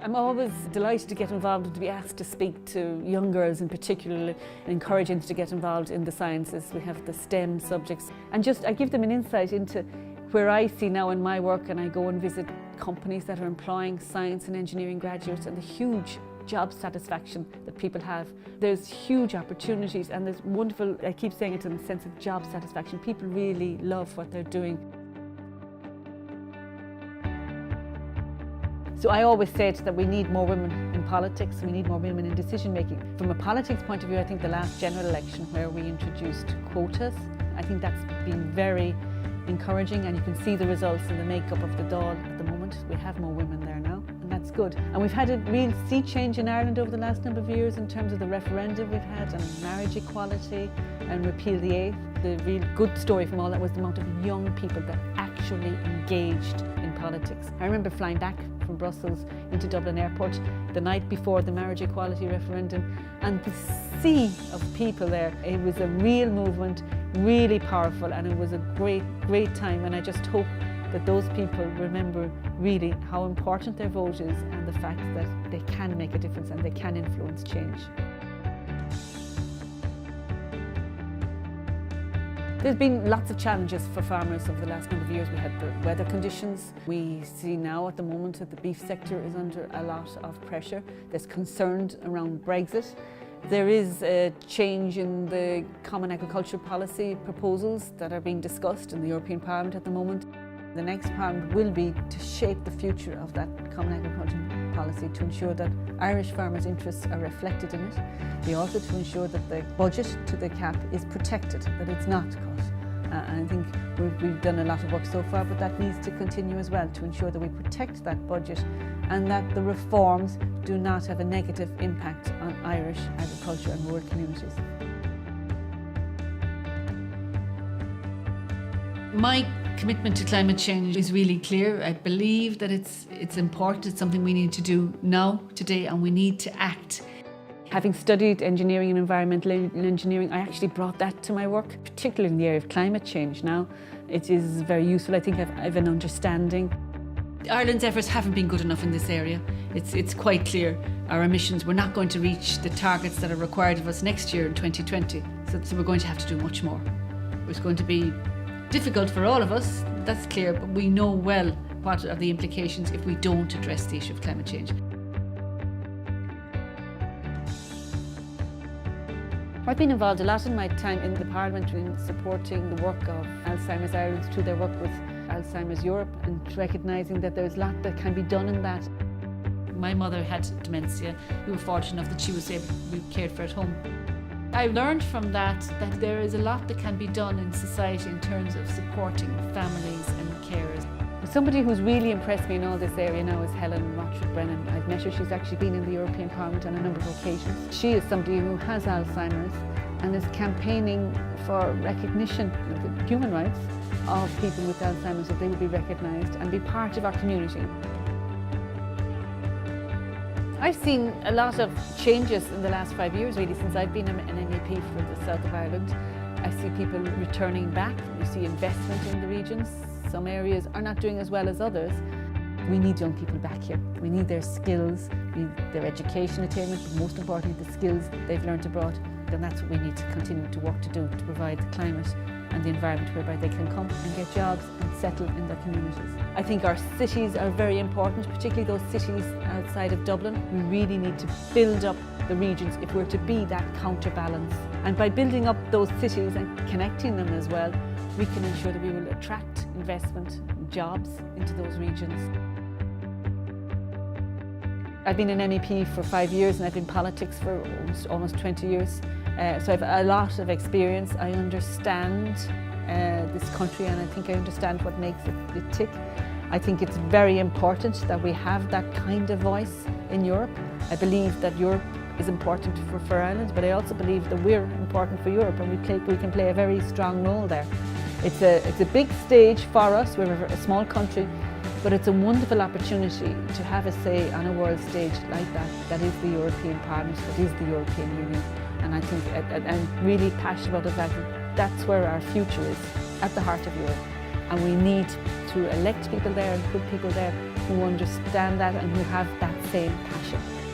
I'm always delighted to get involved and to be asked to speak to young girls in particular and encourage them to get involved in the sciences. We have the STEM subjects and I give them an insight into where I see now in my work, and I go and visit companies that are employing science and engineering graduates and the huge job satisfaction that people have. There's huge opportunities and there's wonderful, I keep saying it, in the sense of job satisfaction. People really love what they're doing. So I always said that we need more women in politics, we need more women in decision making. From a politics point of view, I think the last general election where we introduced quotas, I think that's been very encouraging, and you can see the results in the makeup of the Dáil at the moment. We have more women there now, and that's good. And we've had a real sea change in Ireland over the last number of years in terms of the referendum we've had on marriage equality and repeal the eighth. The real good story from all that was the amount of young people that actually engaged in politics. I remember flying back from Brussels into Dublin Airport the night before the marriage equality referendum, and the sea of people there. It was a real movement, really powerful, and it was a great time, and I just hope that those people remember really how important their vote is and the fact that they can make a difference and they can influence change. There's been lots of challenges for farmers over the last number of years. We had the weather conditions. We see now at the moment that the beef sector is under a lot of pressure. There's concern around Brexit. There is a change in the Common Agriculture Policy proposals that are being discussed in the European Parliament at the moment. The next Parliament will be to shape the future of that Common Agriculture Policy to ensure that Irish farmers' interests are reflected in it. They also to ensure that the budget to the CAP is protected, that it's not cut. And I think we've done a lot of work so far, but that needs to continue as well to ensure that we protect that budget and that the reforms do not have a negative impact on Irish agriculture and rural communities. My commitment to climate change is really clear. I believe that it's important, it's something we need to do now, today, and we need to act. Having studied engineering and environmental engineering, I actually brought that to my work, particularly in the area of climate change now. It is very useful. I think I have an understanding. Ireland's efforts haven't been good enough in this area. It's quite clear. Our emissions, we're not going to reach the targets that are required of us next year in 2020. So we're going to have to do much more. It's going to be difficult for all of us, that's clear, but we know well what are the implications if we don't address the issue of climate change. I've been involved a lot in my time in the Parliament in supporting the work of Alzheimer's Ireland through their work with Alzheimer's Europe and recognising that there's a lot that can be done in that. My mother had dementia. We were fortunate enough that she was able to be cared for at home. I learned from that there is a lot that can be done in society in terms of supporting families and carers. Somebody who's really impressed me in all this area now is Helen Rochford-Brennan. I've met her, she's actually been in the European Parliament on a number of occasions. She is somebody who has Alzheimer's and is campaigning for recognition of the human rights of people with Alzheimer's, that they will be recognised and be part of our community. I've seen a lot of changes in the last 5 years, really, since I've been an MEP for the south of Ireland. I see people returning back, we see investment in the regions. Some areas are not doing as well as others. We need young people back here. We need their skills, their education attainment, but most importantly the skills they've learned abroad. And that's what we need to continue to work to do, to provide the climate and the environment whereby they can come and get jobs and settle in their communities. I think our cities are very important, particularly those cities outside of Dublin. We really need to build up the regions if we're to be that counterbalance. And by building up those cities and connecting them as well, we can ensure that we will attract investment and jobs into those regions. I've been an MEP for 5 years and I've been in politics for almost 20 years. So I have a lot of experience. I understand this country and I think I understand what makes it tick. I think it's very important that we have that kind of voice in Europe. I believe that Europe is important for Ireland, but I also believe that we're important for Europe and we can play a very strong role there. It's a big stage for us. We're a small country, but it's a wonderful opportunity to have a say on a world stage like that. That is the European Parliament, that is the European Union. And I think I'm really passionate about the fact that that's where our future is, at the heart of Europe. And we need to to elect people there and put people there who understand that and who have that same passion.